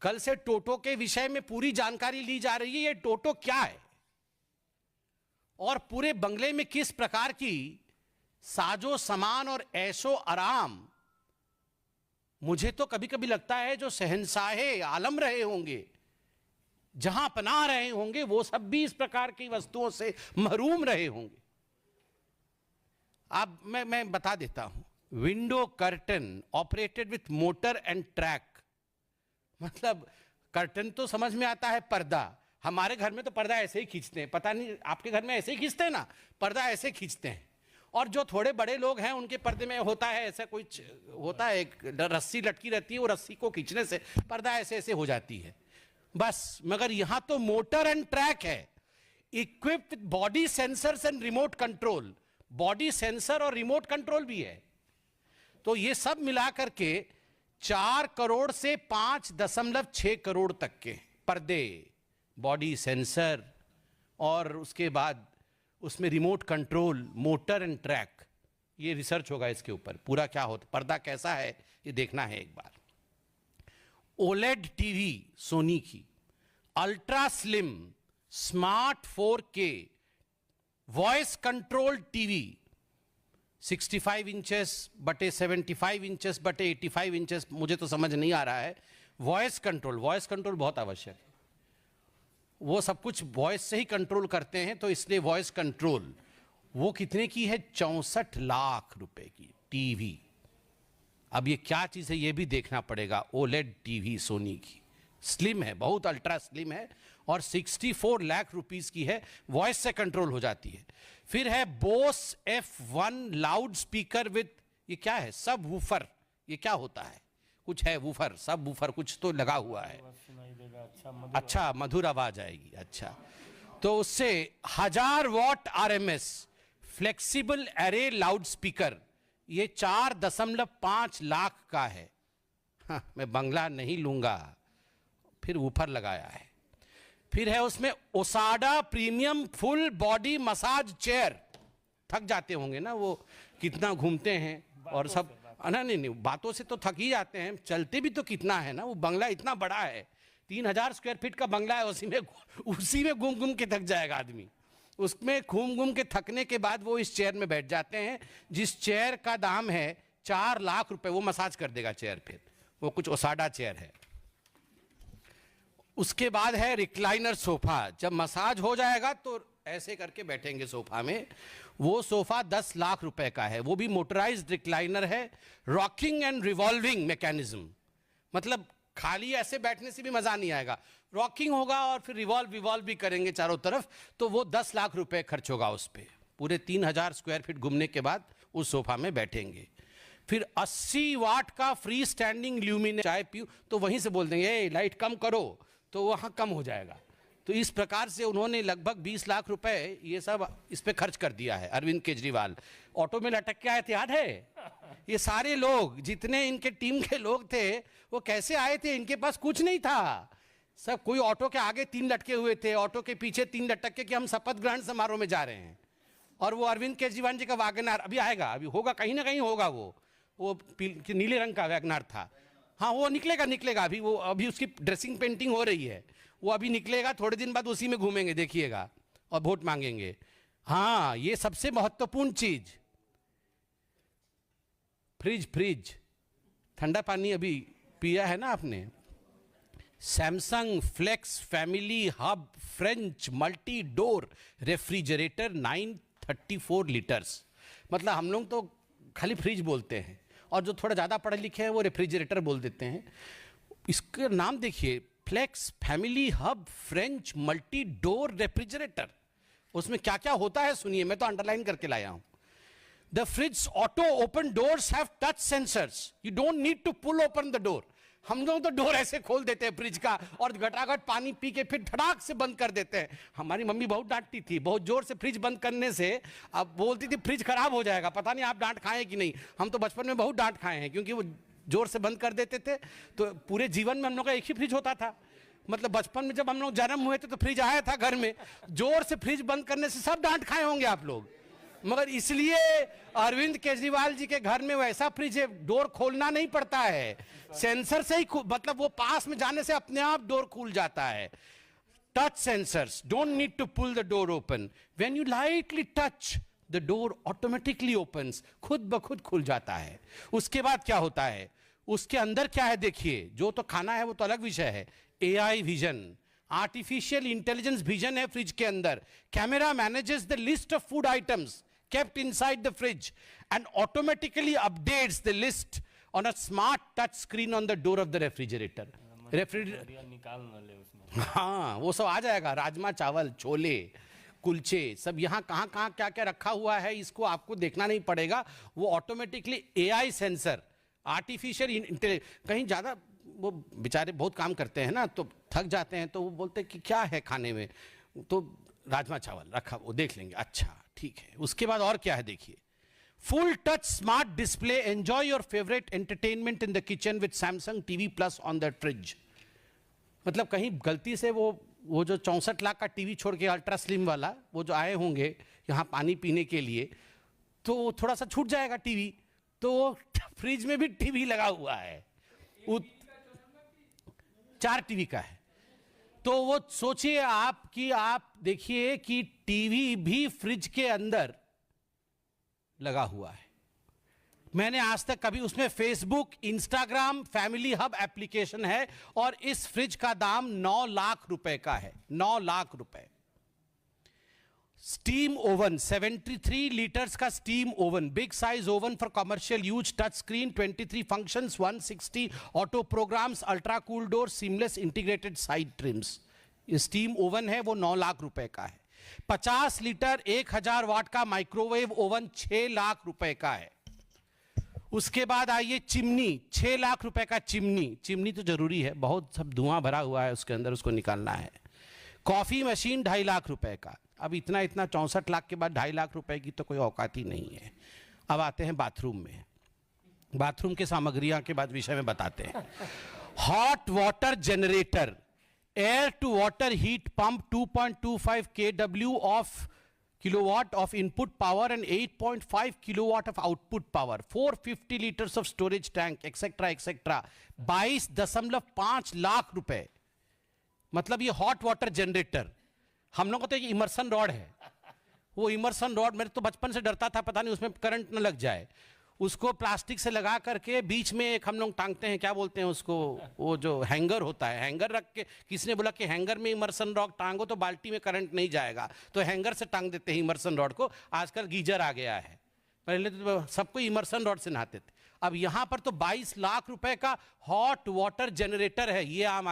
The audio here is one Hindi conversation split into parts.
कल से टोटो के विषय में पूरी जानकारी ली जा रही है। ये टोटो क्या है और पूरे बंगले में किस प्रकार की साजो सामान और ऐशो आराम। मुझे तो कभी कभी लगता है जो शहंशाहे आलम रहे होंगे, जहां पनाह रहे होंगे, वो सब भी इस प्रकार की वस्तुओं से महरूम रहे होंगे। अब मैं बता देता हूं। Window curtain operated with motor and track, मतलब कर्टन तो समझ में आता है, पर्दा। हमारे घर में तो पर्दा ऐसे ही खींचते हैं, पता नहीं आपके घर में ऐसे ही खींचते हैं ना, पर्दा ऐसे खींचते हैं। और जो थोड़े बड़े लोग हैं उनके पर्दे में होता है ऐसा कुछ, होता है एक रस्सी लटकी रहती है, वो रस्सी को खींचने से पर्दा ऐसे ऐसे हो जाती है बस। मगर यहां तो मोटर एंड ट्रैक है, equipped with body sensors and remote control. Body sensor और रिमोट कंट्रोल भी है। तो ये सब मिलाकर के 4 करोड़ से 5.6 करोड़ तक के पर्दे, बॉडी सेंसर और उसके बाद उसमें remote control, motor and track. ये रिसर्च होगा इसके ऊपर पूरा क्या होता, पर्दा कैसा है ये देखना है एक बार। ओलेड टीवी सोनी की, ultra slim smart 4K voice control TV 65 inches बटे 75 इंचेस बटे 85 इंचेस, मुझे तो समझ नहीं आ रहा है। वॉइस कंट्रोल बहुत आवश्यक है। वो सब कुछ वॉइस से ही कंट्रोल करते हैं, तो इसलिए वॉइस कंट्रोल। वो कितने की है? 64 लाख रुपए की टीवी। अब ये क्या चीज है ये भी देखना पड़ेगा। ओलेड टीवी सोनी की, स्लिम है, बहुत अल्ट्रा स्लिम है और 64 लाख रुपीस की है, वॉइस से कंट्रोल हो जाती है। फिर है Bose F1 loud speaker with, ये क्या है? सब वूफर। ये क्या होता है? कुछ है वूफर, सब वूफर कुछ तो लगा हुआ है। अच्छा, मधुर आवाज आएगी। अच्छा, तो उससे 1000 what RMS flexible array loud speaker, ये 4.5 लाख का है। हाँ, मैं बंगला नहीं लूंगा। फिर वूफर लगाया है। फिर है उसमें ओसाडा premium full body massage chair. थक जाते होंगे ना वो, कितना घूमते हैं और सब। नहीं, बातों से तो थक ही जाते हैं, चलते भी तो कितना है ना। वो बंगला इतना बड़ा है, 3000 स्क्वायर फीट का बंगला है, उसी में घूम घूम के थक जाएगा आदमी। उसमें घूम घूम के थकने के बाद वो इस चेयर में बैठ जाते हैं, जिस चेयर का दाम है 4 लाख रुपए। वो मसाज कर देगा चेयर, फिर वो कुछ ओसाडा चेयर है। उसके बाद है रिक्लाइनर सोफा। जब मसाज हो जाएगा तो ऐसे करके बैठेंगे सोफा में। वो सोफा 10 लाख रुपए का है। वो भी मोटराइज्ड रिक्लाइनर है, रॉकिंग एंड रिवॉल्विंग मैकेनिज्म। मतलब खाली ऐसे बैठने से भी मजा नहीं आएगा, रॉकिंग होगा और फिर रिवॉल्व भी करेंगे चारों तरफ। तो वो 10 लाख रुपए खर्च होगा उस पर। पूरे 3000 स्क्वायर फीट घूमने के बाद उस सोफा में बैठेंगे। फिर 80 वाट का फ्री स्टैंडिंग ल्यूमिनेट, चाय पीऊं तो वहीं से बोल देंगे ए लाइट कम करो, तो वहां कम हो जाएगा। तो इस प्रकार से उन्होंने लगभग 20 लाख रुपए ये सब इस पे खर्च कर दिया है। अरविंद केजरीवाल ऑटो में लटक के आए थे, याद है? ये सारे लोग, जितने इनके टीम के लोग थे, वो कैसे आए थे? इनके पास कुछ नहीं था। सब कोई ऑटो के आगे 3 लटके हुए थे, ऑटो के पीछे 3 लटक के कि हम शपथ ग्रहण समारोह में जा रहे हैं। और वो अरविंद केजरीवाल जी का वैगनार अभी आएगा, अभी होगा, कहीं ना कहीं होगा। वो नीले रंग का वैगनार था। हाँ, वो निकलेगा अभी। वो अभी उसकी ड्रेसिंग पेंटिंग हो रही है, वो अभी निकलेगा। थोड़े दिन बाद उसी में घूमेंगे, देखिएगा, और वोट मांगेंगे। हाँ, ये सबसे महत्वपूर्ण चीज, फ्रिज। ठंडा पानी अभी पिया है ना आपने? Samsung flex family hub French multi door refrigerator 934 litres. मतलब हम लोग तो खाली फ्रिज बोलते हैं, और जो थोड़ा ज़्यादा पढ़े लिखे हैं वो रेफ्रिजरेटर बोल देते हैं। इसका नाम देखिए, flex family hub French multi door refrigerator. उसमें क्या क्या होता है सुनिए, मैं तो अंडरलाइन करके लाया हूं। The fridge auto open doors have touch sensors, you don't need to pull open the door. हम लोग तो डोर ऐसे खोल देते हैं फ्रिज का, और घटाघट पानी पी के फिर धड़ाक से बंद कर देते हैं। हमारी मम्मी बहुत डांटती थी, बहुत जोर से फ्रिज बंद करने से। अब बोलती थी फ्रिज खराब हो जाएगा। पता नहीं आप डांट खाए कि नहीं, हम तो बचपन में बहुत डांट खाए हैं, क्योंकि वो जोर से बंद कर देते थे। तो पूरे जीवन में हम लोग का एक ही फ्रिज होता था। मतलब बचपन में जब हम लोग जन्म हुए थे तो फ्रिज आया था घर में, जोर से फ्रिज बंद करने से सब डांट खाए होंगे आप लोग। मगर इसलिए अरविंद केजरीवाल जी के घर में वैसा फ्रिज है, डोर खोलना नहीं पड़ता है, सेंसर से ही मतलब वो पास में जाने से अपने आप डोर खुल जाता है. Touch sensors don't need to pull the door open. When you lightly touch, the door automatically opens. खुद ब खुद खुल जाता है. उसके बाद क्या होता है, उसके अंदर क्या है देखिए, जो तो खाना है वो तो अलग विषय है. AI vision, artificial intelligence vision है फ्रिज के अंदर. Camera manages the list of food items kept inside the fridge and automatically updates the list on a smart touch screen on the door of the refrigerator. निकाल न ले उसमें. हाँ, वो सब आ जाएगा. राजमा चावल, छोले, कुलचे, सब यहाँ कहाँ कहाँ क्या क्या रखा हुआ है, इसको आपको देखना नहीं पड़ेगा. वो automatically AI sensor, artificial intelligence. कहीं ज़्यादा वो बेचारे बहुत काम करते हैं ना, तो थक जाते हैं, तो वो बोलते हैं कि क्या है खाने में, तो राजमा चावल रखा, वो देख लेंगे, अच्छा ठीक है. उसके बाद और क्या है देखिए, full touch smart display, enjoy your favourite entertainment in the kitchen with Samsung TV Plus on the fridge. मतलब कहीं गलती से वो जो 64 लाख का टीवी छोड़ के अल्ट्रा स्लिम वाला वो जो आए होंगे यहाँ पानी पीने के लिए, तो थोड़ा सा छूट जाएगा टीवी, तो फ्रिज में भी टीवी लगा हुआ है. 4 टीवी का है. तो वो सोचिए आप कि आप देखिए कि टीवी भी फ्रिज के अंदर लगा हुआ है. मैंने आज तक कभी उसमें Facebook, Instagram, family hub application है, और इस फ्रिज का दाम 9 लाख रुपए का है. 9 लाख रुपए. स्टीम ओवन, 73 लीटर्स का steam oven, big size oven for commercial use, touch screen, 23 functions, 160 auto programmes, ultra cool door, seamless integrated side trims. ये स्टीम ओवन है, वो 9 लाख रुपए का है. 50 लीटर 1000 वाट का माइक्रोवेव ओवन 6 लाख रुपए का है. उसके बाद आइए चिमनी, 6 लाख रुपए का चिमनी. चिमनी तो जरूरी है, बहुत सब धुआं भरा हुआ है उसके अंदर, उसको निकालना है. कॉफी मशीन 2.5 लाख रुपए का. अब इतना 64 लाख के बाद 2.5 लाख रुपए की तो कोई औकात ही नहीं है. अब आते हैं बाथरूम में. बाथरूम के सामग्रियां के बाद विषय में बताते हैं. Hot water generator, air to water heat pump, 2.25 kW of kilowatt of input power and 8.5 kilowatt of output power, 450 liters of storage tank, etc. etc. 22.5 lakh रुपए. मतलब ये हॉट वाटर जनरेटर. हम लोग को तो ये इमर्सन रॉड है. वो इमर्सन रॉड मेरे तो बचपन से डरता था, पता नहीं उसमें करंट न लग जाए. उसको प्लास्टिक से लगा करके बीच में एक हम लोग टांगते हैं, क्या बोलते हैं उसको, वो जो हैंगर होता है, हैंगर रख के. किसने बोला कि हैंगर में इमर्सन रॉड टांगो तो बाल्टी में करंट नहीं जाएगा, तो हैंगर से टांग देते हैं इमर्सन रॉड को. आजकल गीजर आ गया है, पहले तो सबको इमर्सन रॉड से नहाते थे. अब यहां पर तो 22 लाख रुपए का हॉट वाटर जनरेटर है. ये आम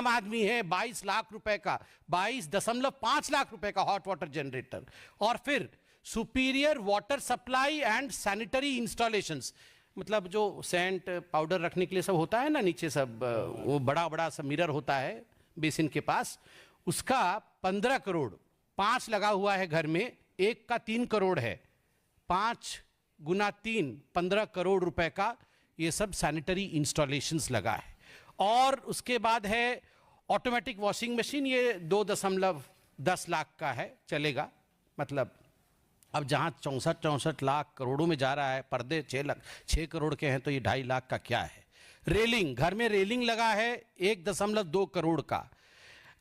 आदमी है. 22 लाख रुपए का, 22.5 लाख रुपए का हॉट वाटर जनरेटर. और फिर superior water supply and sanitary installations, मतलब जो सेंट पाउडर रखने के लिए सब होता है ना नीचे, सब वो बड़ा बड़ा सब मिरर होता है बेसिन के पास, उसका 15 करोड़. 5 लगा हुआ है घर में, एक का 3 करोड़ है. 5 गुना 3, 15 करोड़ रुपए का ये सब सैनिटरी इंस्टॉलेशंस लगा है. और उसके बाद है ऑटोमेटिक वॉशिंग मशीन, ये 2.10 लाख का है, चलेगा. मतलब अब जहां 64 लाख करोड़ों में जा रहा है, पर्दे 6 करोड़ के हैं, तो ये 2.5 लाख का क्या है. रेलिंग, घर में रेलिंग लगा है 1.2 करोड़ का.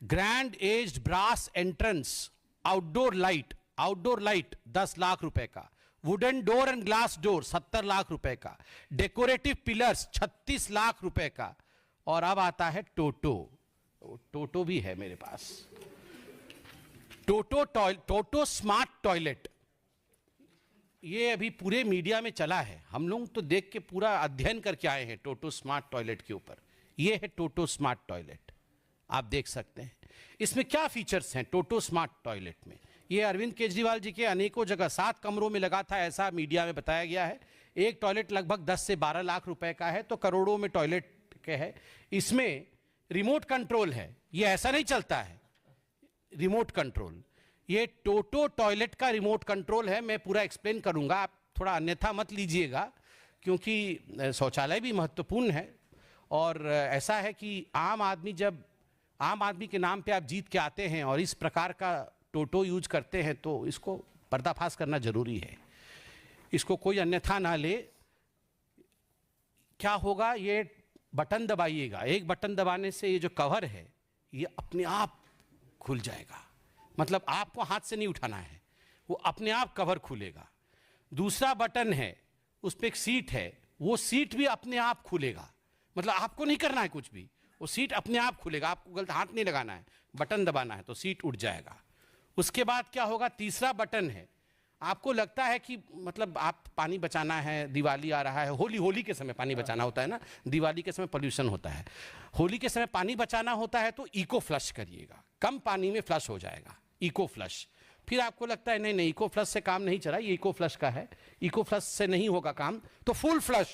Grand aged brass entrance, outdoor light 10 lakh रुपए का. Wooden door and glass door 70 lakh रुपए का. डेकोरेटिव पिलर्स 36 लाख रुपए का. और अब आता है टोटो भी है मेरे पास. टोटो स्मार्ट टॉयलेट, ये अभी पूरे मीडिया में चला है. हम लोग तो देख के पूरा अध्ययन करके आए हैं टोटो स्मार्ट टॉयलेट के ऊपर. ये है टोटो स्मार्ट टॉयलेट, आप देख सकते हैं. इसमें क्या फीचर्स हैं टोटो स्मार्ट टॉयलेट में. ये अरविंद केजरीवाल जी के अनेकों जगह 7 कमरों में लगा था, ऐसा मीडिया में बताया गया है. एक टॉयलेट लगभग 10 से 12 लाख रुपए का है, तो करोड़ों में टॉयलेट के है. इसमें रिमोट कंट्रोल है, ये ऐसा नहीं चलता है. रिमोट कंट्रोल, ये टोटो टॉयलेट का रिमोट कंट्रोल है. मैं पूरा एक्सप्लेन करूंगा, आप थोड़ा अन्यथा मत लीजिएगा, क्योंकि शौचालय भी महत्वपूर्ण है. और ऐसा है कि आम आदमी के नाम पे आप जीत के आते हैं और इस प्रकार का टोटो यूज करते हैं, तो इसको पर्दाफाश करना जरूरी है, इसको कोई अन्यथा ना ले। क्या होगा, ये बटन दबाइएगा, एक बटन दबाने से ये जो कवर है ये अपने आप खुल जाएगा, मतलब आपको हाथ से नहीं उठाना है, वो अपने आप कवर खुलेगा। दूसरा बटन है, उस पर एक सीट है, वो सीट भी अपने आप खुलेगा, मतलब आपको नहीं करना है कुछ भी, वो सीट अपने आप खुलेगा, आपको गलत हाथ नहीं लगाना है, बटन दबाना है तो सीट उठ जाएगा। उसके बाद क्या होगा, तीसरा बटन है, आपको लगता है कि मतलब आप पानी बचाना है, दिवाली आ रहा है, होली के समय पानी बचाना होता है ना, दिवाली के समय पोल्यूशन होता है, होली के समय पानी बचाना होता है, तो इको फ्लश करिएगा, कम पानी में फ्लश हो जाएगा, इको फ्लश। फिर आपको लगता है नहीं इको फ्लश से काम नहीं चला, ये इको फ्लश का है, इको फ्लश से नहीं होगा काम, तो फुल फ्लश,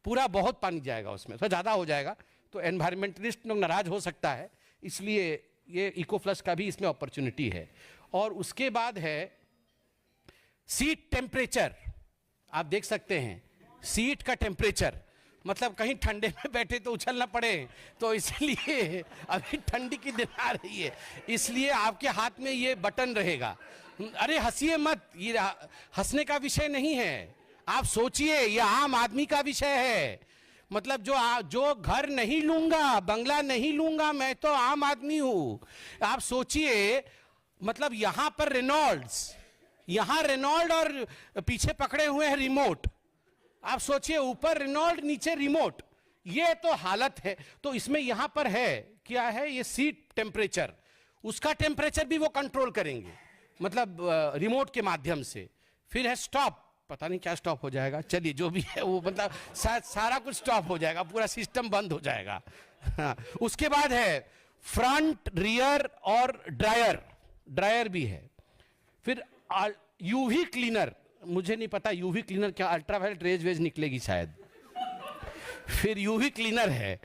पूरा बहुत पानी जाएगा उसमें, तो ज़्यादा हो जाएगा, तो एनवायरमेंटलिस्ट लोग नाराज हो सकता है, इसलिए ये इको फ्लश का भी इसमें अपॉर्चुनिटी है। और उसके बाद है सीट टेम्परेचर, आप देख सकते हैं सीट का टेम्परेचर, मतलब कहीं ठंडे में बैठे तो उछल ना पड़े, तो इसलिए अभी ठंडी की दिन आ रही है, इसलिए आपके हाथ में ये बटन रहेगा। अरे हंसिए मत, ये हंसने का विषय नहीं है, आप सोचिए ये आम आदमी का विषय है, मतलब जो घर नहीं लूंगा, बंगला नहीं लूंगा, मैं तो आम आदमी हूं। आप सोचिए, मतलब यहां पर रेनॉल्ड्स, यहां रेनॉल्ड और पीछे पकड़े हुए हैं रिमोट, आप सोचिए ऊपर रेनॉल्ड नीचे रिमोट, ये तो हालत है। तो इसमें यहां पर है क्या है, ये सीट टेम्परेचर, उसका टेम्परेचर भी वो कंट्रोल करेंगे, मतलब रिमोट के माध्यम से। फिर है स्टॉप, पता नहीं क्या स्टॉप हो जाएगा, चलिए जो भी है वो, मतलब सारा कुछ स्टॉप हो जाएगा, पूरा सिस्टम बंद हो जाएगा। हाँ, उसके बाद है फ्रंट, रियर और ड्रायर भी है। फिर यूवी क्लीनर, मुझे नहीं पता यूवी क्लीनर क्या, अल्ट्रावायलेट रेज वेज निकलेगी शायद। फिर यूवी क्लीनर है,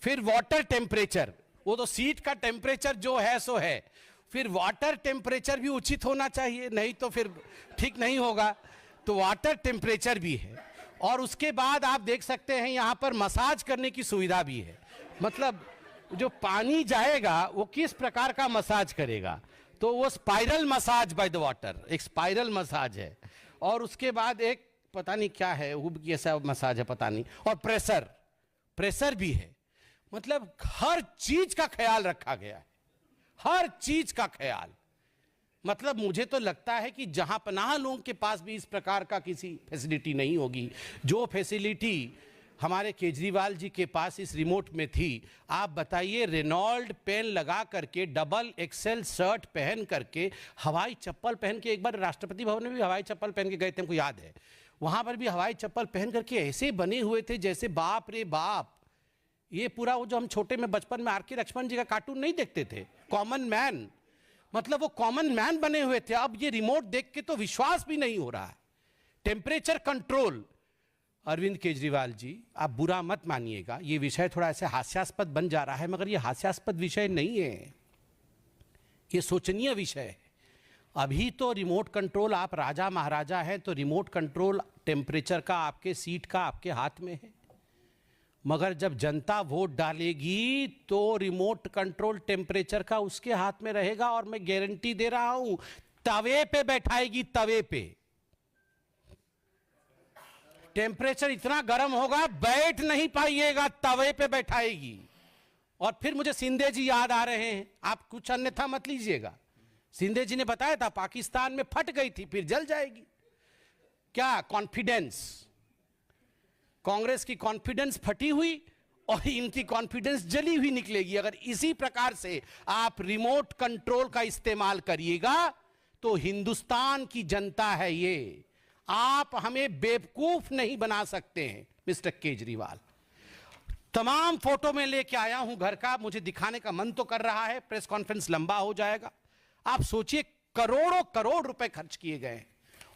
फिर वाटर टेम्परेचर, वो तो सीट का टेम्परेचर जो है सो है, फिर वाटर टेम्परेचर भी उचित होना चाहिए, नहीं तो फिर ठीक नहीं होगा, तो वाटर टेम्परेचर भी है। और उसके बाद आप देख सकते हैं यहां पर मसाज करने की सुविधा भी है, मतलब जो पानी जाएगा वो किस प्रकार का मसाज करेगा, तो वो spiral massage by the water, एक स्पाइरल मसाज है। और उसके बाद एक पता नहीं क्या है, वो कैसा मसाज है पता नहीं, और प्रेशर भी है, मतलब हर चीज का ख्याल रखा गया है, हर चीज का ख्याल। मतलब मुझे तो लगता है कि जहां पनाह लोगों के पास भी इस प्रकार का किसी फैसिलिटी नहीं होगी, जो फैसिलिटी हमारे केजरीवाल जी के पास इस रिमोट में थी। आप बताइए, रेनॉल्ड पेन लगा करके, डबल एक्सेल शर्ट पहन करके, हवाई चप्पल पहन के, एक बार राष्ट्रपति भवन में भी हवाई चप्पल पहन के गए थे, हमको याद है, वहां पर भी हवाई चप्पल पहन करके ऐसे बने हुए थे जैसे बाप रे बाप, ये पूरा वो जो हम छोटे में बचपन में आर.के. लक्ष्मण जी का कार्टून नहीं देखते थे, कॉमन मैन, मतलब वो कॉमन मैन बने हुए थे। अब ये रिमोट देख के तो विश्वास भी नहीं हो रहा है। टेम्परेचर कंट्रोल, अरविंद केजरीवाल जी आप बुरा मत मानिएगा, ये विषय थोड़ा ऐसे हास्यास्पद बन जा रहा है, मगर ये हास्यास्पद विषय नहीं है, ये सोचनीय विषय है। अभी तो रिमोट कंट्रोल, आप राजा महाराजा हैं तो रिमोट कंट्रोल टेम्परेचर का, आपके सीट का आपके हाथ में है, मगर जब जनता वोट डालेगी तो रिमोट कंट्रोल टेम्परेचर का उसके हाथ में रहेगा, और मैं गारंटी दे रहा हूं तवे पे बैठाएगी, तवे पे टेम्परेचर इतना गर्म होगा बैठ नहीं पाइएगा, तवे पे बैठाएगी। और फिर मुझे सिंधे जी याद आ रहे हैं, आप कुछ अन्यथा मत लीजिएगा, सिंधे जी ने बताया था पाकिस्तान में फट गई थी फिर जल जाएगी, क्या कॉन्फिडेंस, कांग्रेस की कॉन्फिडेंस फटी हुई और इनकी कॉन्फिडेंस जली हुई निकलेगी। अगर इसी प्रकार से आप रिमोट कंट्रोल का इस्तेमाल करिएगा तो हिंदुस्तान की जनता है ये, आप हमें बेवकूफ नहीं बना सकते हैं मिस्टर केजरीवाल। तमाम फोटो में लेके आया हूं घर का, मुझे दिखाने का मन तो कर रहा है, प्रेस कॉन्फ्रेंस लंबा हो जाएगा। आप सोचिए करोड़ों करोड़ रुपए खर्च किए गए हैं,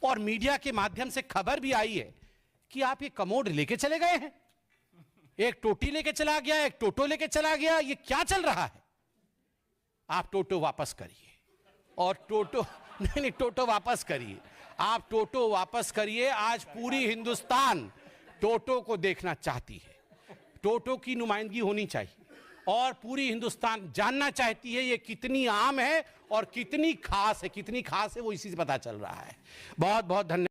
और मीडिया के माध्यम से खबर भी आई है कि आप ये कमोड लेके चले गए हैं, एक टोटी लेके चला गया, एक टोटो लेके चला गया, ये क्या चल रहा है? आप टोटो वापस करिए, और टोटो नहीं टोटो वापस करिए, आप टोटो वापस करिए। आज पूरी हिंदुस्तान टोटो को देखना चाहती है, टोटो की नुमाइंदगी होनी चाहिए, और पूरी हिंदुस्तान जानना चाहती है ये कितनी आम है और कितनी खास है, कितनी खास है वो इसी से पता चल रहा है। बहुत बहुत धन्यवाद।